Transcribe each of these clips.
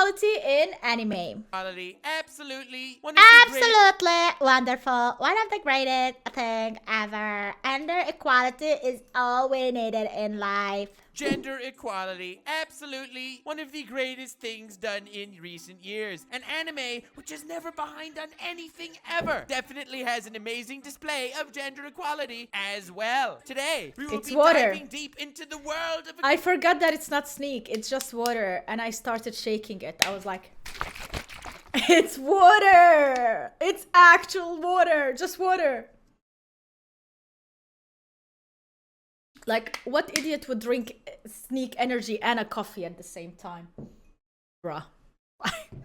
equality in anime. Quality, absolutely. Absolutely wonderful. One of the greatest thing ever. Gender equality is all we needed in life. Gender equality, absolutely one of the greatest things done in recent years. An anime which is never behind on anything ever definitely has an amazing display of gender equality as well. Today, we will be diving deep into the world of... I forgot that it's not Sneak, it's just water, and I started shaking it. I was like, it's water! It's actual water, just water. Like, what idiot would drink Sneak energy and a coffee at the same time? Bruh.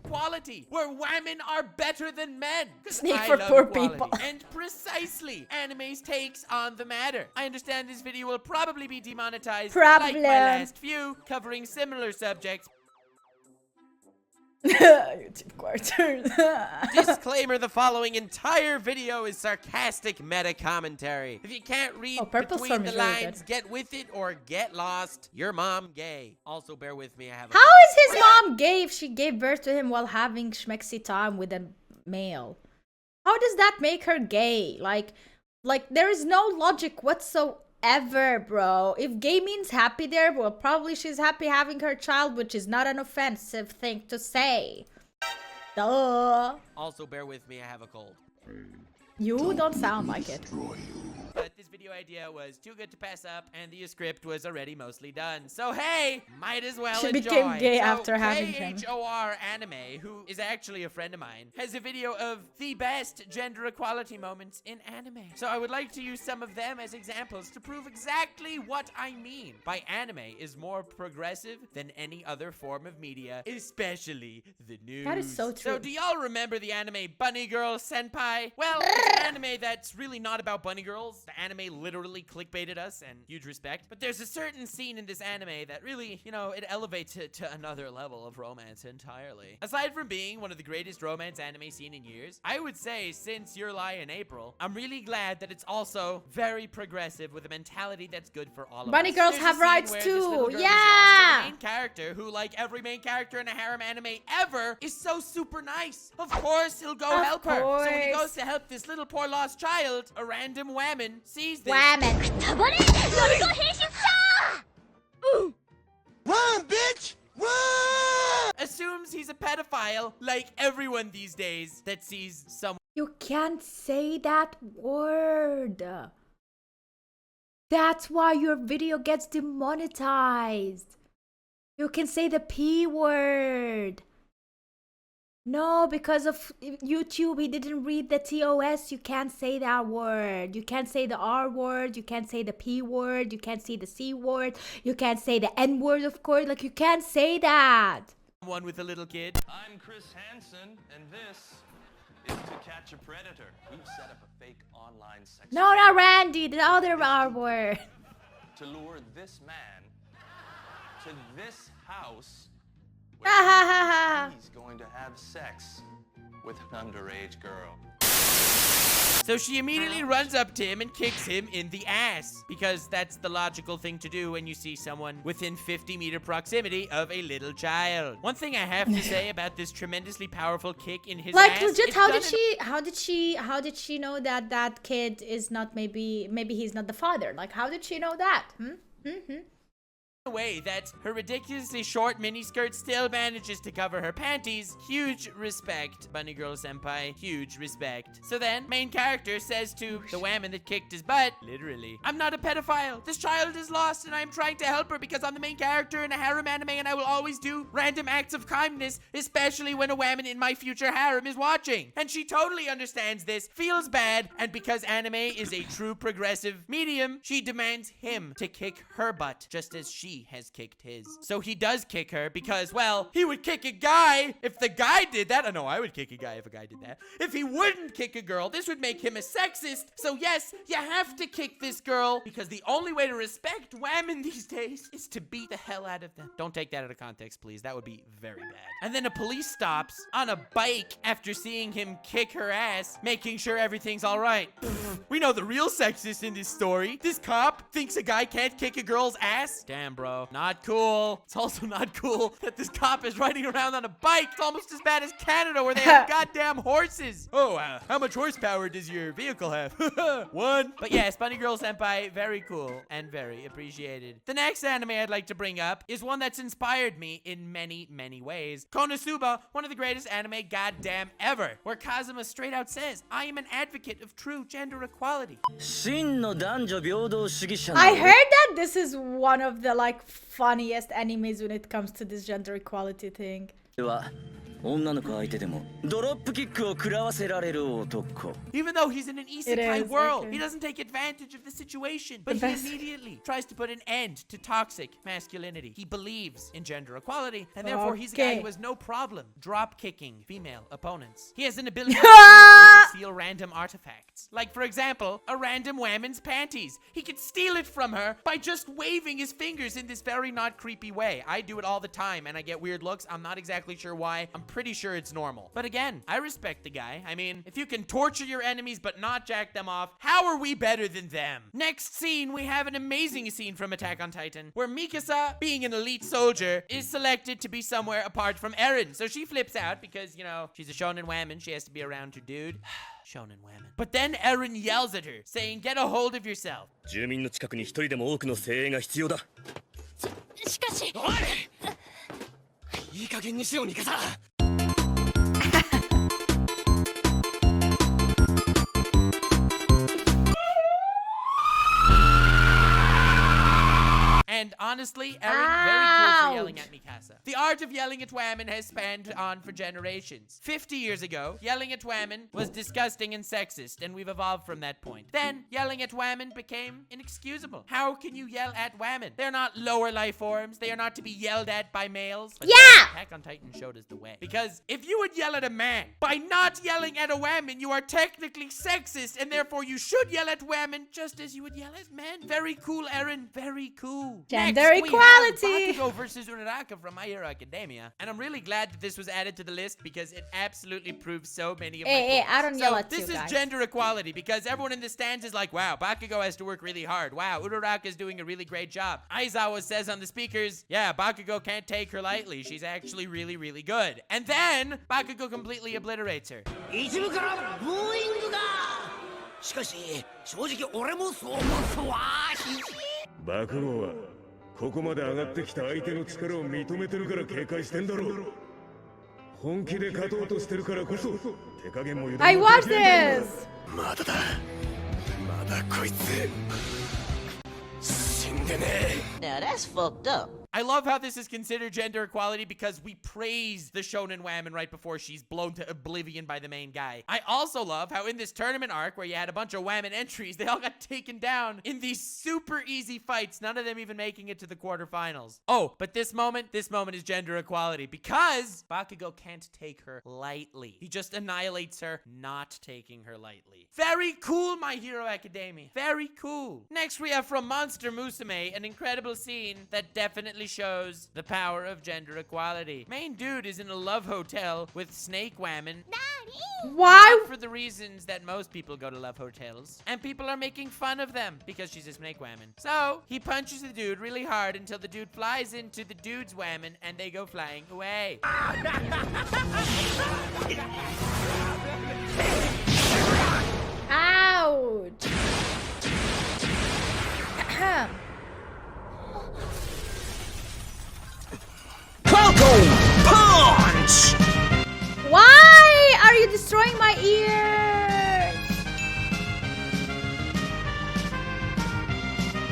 Equality, where women are better than men. Sneak for poor people. And precisely anime's takes on the matter. I understand this video will probably be demonetized like my last few, covering similar subjects. YouTube quarters. Disclaimer, the following entire video is sarcastic meta commentary. If you can't read between the lines, get with it or get lost. Your mom gay. Also bear with me, I have How is his mom gay if she gave birth to him while having schmexy time with a male? How does that make her gay? Like there is no logic whatsoever. Bro, if gay means happy there, well, probably she's happy having her child, which is not an offensive thing to say. Duh. Also bear with me, I have a cold. You don't sound like it. But this video idea was too good to pass up, and the script was already mostly done. So hey, might as well enjoy. She became gay after having him. KHOR Anime, who is actually a friend of mine, has a video of the best gender equality moments in anime. So I would like to use some of them as examples to prove exactly what I mean by anime is more progressive than any other form of media, especially the news. That is so true. So do y'all remember the anime Girl Senpai? Well, it's an anime that's really not about bunny girls. The anime literally clickbaited us, and huge respect. But there's a certain scene in this anime that really, you know, it elevates it to another level of romance entirely. Aside from being one of the greatest romance anime seen in years, I would say since Your Lie in April, I'm really glad that it's also very progressive with a mentality that's good for all of us. Bunny girls have rights too. Yeah! The main character, who like every main character in a harem anime ever, is so super nice. Of course, he'll go help her. So when he goes to help this little poor lost child, a random woman sees this. Run, bitch! Run! Assumes he's a pedophile, like everyone these days that sees someone. You can't say that word. That's why your video gets demonetized. You can say the P word. No, because of YouTube, he didn't read the TOS. You can't say that word. You can't say the R word. You can't say the P word. You can't say the C word. You can't say the N word, of course. Like, you can't say that. One with a little kid. I'm Chris Hansen, and this is To Catch a Predator. We've set up a fake online sex. No, not Randy. The other R word. To lure this man to this house. He's going to have sex with an underage girl. So she immediately runs up to him and kicks him in the ass, because that's the logical thing to do when you see someone within 50-meter proximity of a little child. One thing I have to say about this tremendously powerful kick in his ass, like legit, how did she know that that kid is not maybe he's not the father? Like, how did she know that? Way that her ridiculously short miniskirt still manages to cover her panties. Huge respect, Bunny Girl Senpai. Huge respect. So then, main character says to the woman that kicked his butt, literally, I'm not a pedophile. This child is lost and I'm trying to help her because I'm the main character in a harem anime and I will always do random acts of kindness, especially when a woman in my future harem is watching. And she totally understands this, feels bad, and because anime is a true progressive medium, she demands him to kick her butt, just as she has kicked his. So he does kick her because, well, he would kick a guy if the guy did that. I know I would kick a guy if a guy did that. If he wouldn't kick a girl, this would make him a sexist. So yes, you have to kick this girl because the only way to respect women these days is to beat the hell out of them. Don't take that out of context, please. That would be very bad. And then a police stops on a bike after seeing him kick her ass, making sure everything's all right. We know the real sexist in this story. This cop thinks a guy can't kick a girl's ass? Damn, bro. Not cool. It's also not cool that this cop is riding around on a bike. It's almost as bad as Canada where they have goddamn horses. Oh, how much horsepower does your vehicle have? 1. But yes, Bunny Girl Senpai, very cool and very appreciated. The next anime I'd like to bring up is one that's inspired me in many, many ways. Konosuba, one of the greatest anime goddamn ever, where Kazuma straight out says, I am an advocate of true gender equality. I heard that this is one of the like funniest animes when it comes to this gender equality thing. Even though he's in an isekai world, okay. he doesn't take advantage of the situation, but he immediately tries to put an end to toxic masculinity. He believes in gender equality, and therefore he's a guy who has no problem drop kicking female opponents. He has an ability to steal random artifacts. Like, for example, a random woman's panties. He could steal it from her by just waving his fingers in this very not creepy way. I do it all the time, and I get weird looks. I'm not exactly sure why. I'm pretty sure it's normal. But again, I respect the guy. I mean, if you can torture your enemies but not jack them off, how are we better than them? Next scene, we have an amazing scene from Attack on Titan, where Mikasa, being an elite soldier, is selected to be somewhere apart from Eren. So she flips out because, you know, she's a shonen woman. She has to be around her dude. Shonen women. But then Eren yells at her, saying, get a hold of yourself. And honestly, Eren, very cool for yelling at Mikasa. The art of yelling at women has spanned on for generations. 50 years ago, yelling at women was disgusting and sexist, and we've evolved from that point. Then, yelling at women became inexcusable. How can you yell at women? They're not lower life forms. They are not to be yelled at by males. But Attack on Titan showed us the way. Because if you would yell at a man, by not yelling at a woman, you are technically sexist, and therefore you should yell at women just as you would yell at men. Very cool, Eren. Very cool. Gender Next, equality. We have Bakugo versus Uraraka from My Hero Academia. And I'm really glad that this was added to the list because it absolutely proves so many of my points. I don't yell at you this is guys. gender equality because everyone in the stands is like, wow, Bakugo has to work really hard. Wow, Uraraka is doing a really great job. Aizawa says on the speakers, yeah, Bakugo can't take her lightly. She's actually really, really good. And then Bakugo completely obliterates her. ここまで上がってきた相手の力を認めてるから警戒してんだろう。本気で勝とうとしてるからこそ手加減も許さない。I watched this. まだだ。まだこいつ死んでねえ。 Now that's fucked up. I love how this is considered gender equality because we praise the shonen woman right before she's blown to oblivion by the main guy. I also love how in this tournament arc where you had a bunch of women entries, they all got taken down in these super easy fights, none of them even making it to the quarterfinals. Oh, but this moment is gender equality because Bakugo can't take her lightly. He just annihilates her, not taking her lightly. Very cool, My Hero Academia. Very cool. Next, we have from Monster Musume, an incredible scene that definitely shows the power of gender equality. Main dude is in a love hotel with snake women. Why? Not for the reasons that most people go to love hotels. And people are making fun of them because she's a snake woman. So he punches the dude really hard until the dude flies into the dude's woman and they go flying away. Ouch. Punch! Why are you destroying my ears?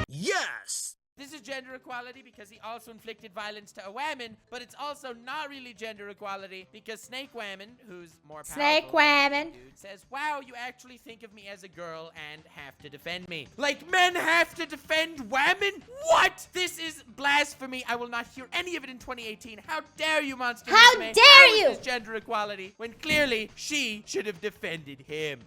Yes! This is gender equality because he also inflicted violence to a woman, but it's also not really gender equality because Snake Woman, who's more powerful, Snake woman. dude, says, wow, you actually think of me as a girl and have to defend me. Like men have to defend women? What? This is blasphemy. I will not hear any of it in 2018. How dare you, Monster How Musume? dare How is you? this gender equality when clearly she should have defended him?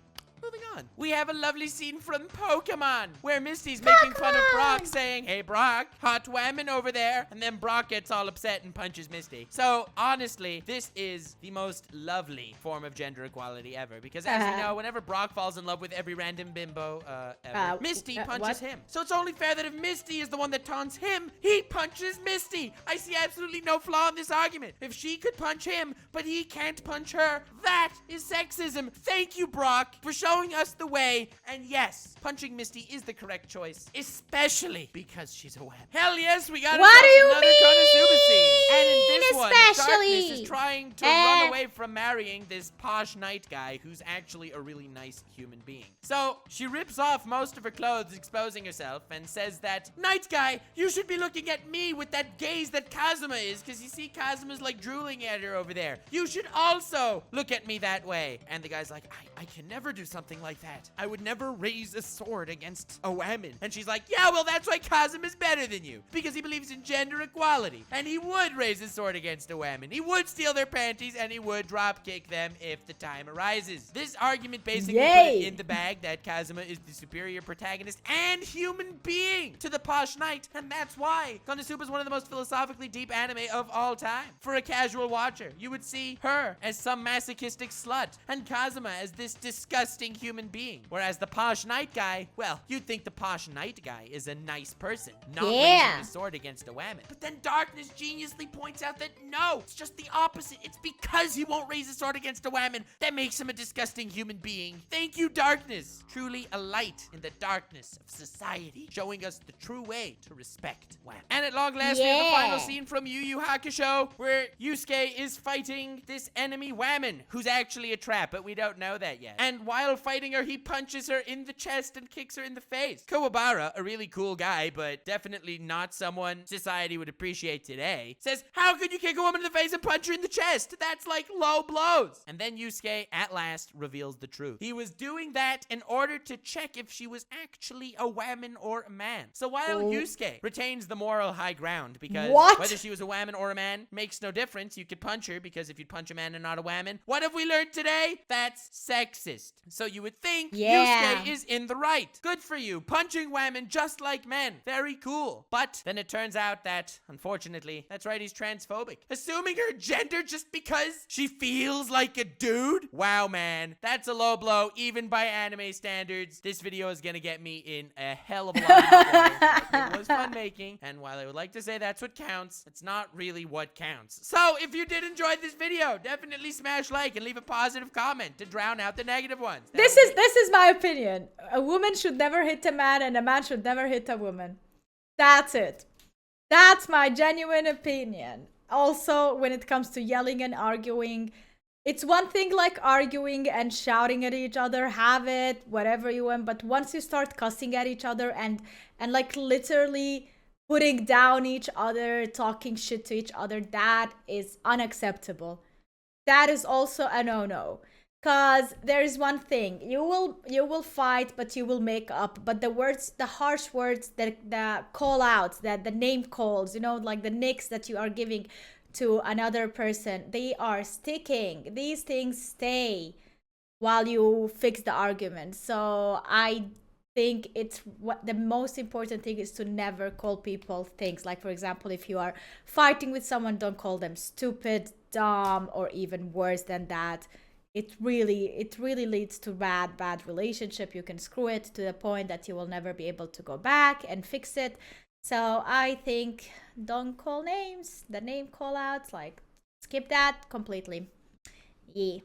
moving on. We have a lovely scene from Pokemon where Misty's making fun of Brock, saying, "Hey Brock, hot woman over there." And then Brock gets all upset and punches Misty. So honestly, this is the most lovely form of gender equality ever, because as you know, whenever Brock falls in love with every random bimbo ever, Misty punches him. So it's only fair that if Misty is the one that taunts him, he punches Misty. I see absolutely no flaw in this argument. If she could punch him, but he can't punch her, that is sexism. Thank you, Brock, for showing us the way. And yes, punching Misty is the correct choice, especially because she's a wham. Hell yes, we got another Konosuba scene. And in this one, Darkness is trying to run away from marrying this posh knight guy who's actually a really nice human being. So she rips off most of her clothes, exposing herself, and says that, "Knight guy, you should be looking at me with that gaze that Kazuma is, because you see Kazuma's like drooling at her over there. You should also look at me that way." And the guy's like, I can never do something like that. I would never raise a sword against a woman. And she's like, "Yeah, well, that's why Kazuma's better than you, because he believes in gender equality. And he would raise a sword against a woman. He would steal their panties, and he would drop kick them if the time arises." This argument basically put it in the bag that Kazuma is the superior protagonist and human being to the posh knight. And that's why Konosuba is one of the most philosophically deep anime of all time. For a casual watcher, you would see her as some masochistic slut and Kazuma as this disgusting human being. Whereas the posh knight guy, well, you'd think the posh knight guy is a nice person, not raising a sword against a woman. But then Darkness geniusly points out that no, it's just the opposite. It's because he won't raise a sword against a woman that makes him a disgusting human being. Thank you, Darkness. Truly a light in the darkness of society, showing us the true way to respect women. And at long last, we have the final scene from Yu Hakusho, where Yusuke is fighting this enemy woman, who's actually a trap, but we don't know that yet. And while fighting her, he punches her in the chest and kicks her in the face. Kawabara, a really cool guy, but definitely not someone society would appreciate today, says, "How could you kick a woman in the face and punch her in the chest? That's like low blows." And then Yusuke, at last, reveals the truth. He was doing that in order to check if she was actually a woman or a man. So while Yusuke retains the moral high ground, because whether she was a woman or a man makes no difference, you could punch her, because if you'd punch a man and not a woman, what have we learned today? That's sexist. So you would think Yusuke is in the right. Good for you, punching women just like men. Very cool. But then it turns out that, unfortunately, that's right, he's transphobic. Assuming her gender just because she feels like a dude? Wow, man. That's a low blow, even by anime standards. This video is gonna get me in a hell of a lot of trouble. It was fun making, and while I would like to say that's what counts, it's not really what counts. So if you did enjoy this video, definitely smash like and leave a positive comment to drown out the negative ones. This is my opinion. A woman should never hit a man, and a man should never hit a woman. That's it. That's my genuine opinion. Also, when it comes to yelling and arguing, it's one thing like arguing and shouting at each other, have it, whatever you want, but once you start cussing at each other and like literally putting down each other, talking shit to each other, that is unacceptable. That is also a no-no. Cause there is one thing, you will fight, but you will make up. But the words, the harsh words, the call outs, that the name calls, you know, like the nicks that you are giving to another person, they are sticking. These things stay while you fix the argument. So I think it's what the most important thing is to never call people things. Like, for example, if you are fighting with someone, don't call them stupid, dumb, or even worse than that. It really leads to bad relationship. You can screw it to the point that you will never be able to go back and fix it. So I think don't call names. The name call outs, like, skip that completely. Yeah.